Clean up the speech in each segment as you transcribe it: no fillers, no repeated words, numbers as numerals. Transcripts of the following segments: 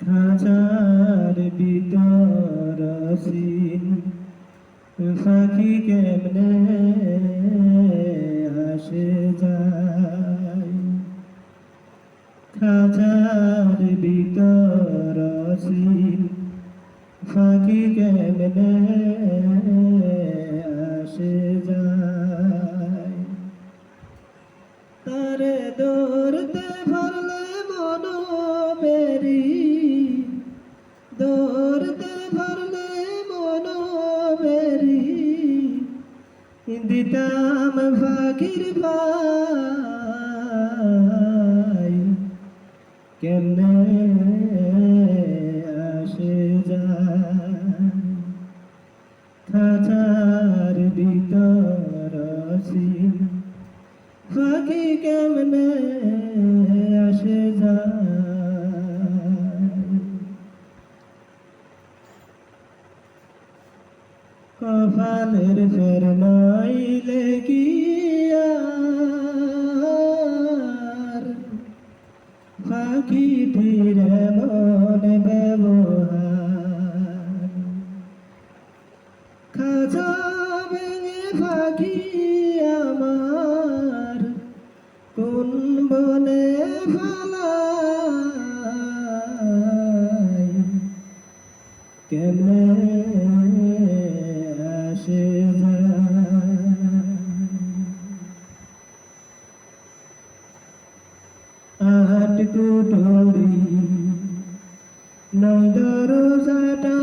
খাঁচার ভিতর অসীম পাখি কেমনে আসে যায়। খাঁচার ভিতর অসীম পাখি কেমনে আসে যায়। তারে দৌড়তে ভরলে মন বেরি, দৌড়তে ভরলে মন বেরি, দিতাম ফাঁকির পাই কেমনে আসে যায়। খাঁচার ভিতর অসীম পাখি কেমনে আসে যায়। কপালের ফের নইলে কি আর পাখিটির এমন ব্যবহার। খাঁচা ভেঙে পাখি আমার কোন বনে ফালাই কেমনে আসে যায়। আট কুটুরি নয় দরজাটা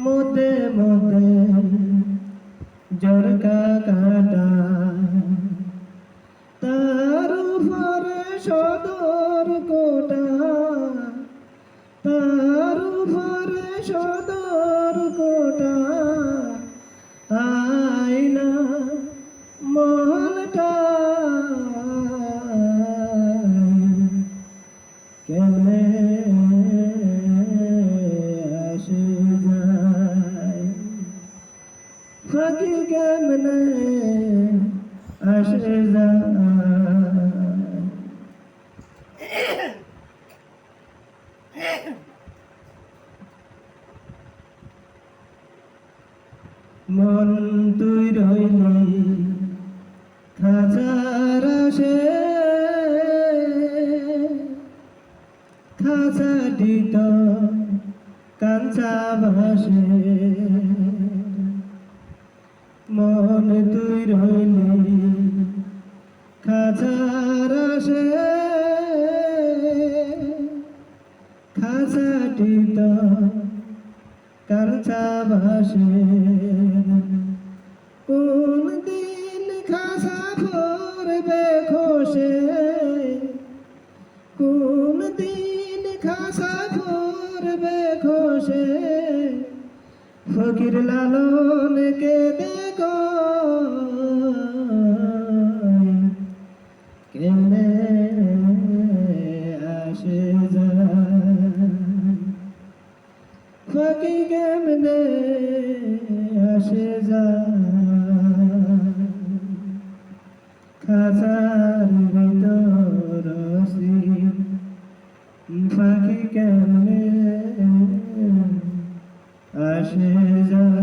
মধ্যে মধ্যে জরকা কাটা, তার উপরে সদর কোটা, তার উপরে সদর কোটা, আয়না মহলটা কেমনে আসে যায়। ফাঁকি কেমনে আসে যায়। মন তুই রইলি খাঁচার আসে, খাঁচাটি তো কাঞ্চা ভাসে। মন তুই রইলি খাঁচার আসে, খাঁচাটি তো কাঞ্চা ভাসে। কোন দিন খাঁচা পড়বে খসে, কোন দিন খাঁচা পড়বে খসে, ফকির লালন কে দেখো কেমনে আসে যায়। ফাঁকি কেমনে আসে যায়। খাঁচার ভিতর অসীম পাখি কেমনে আসে যায়।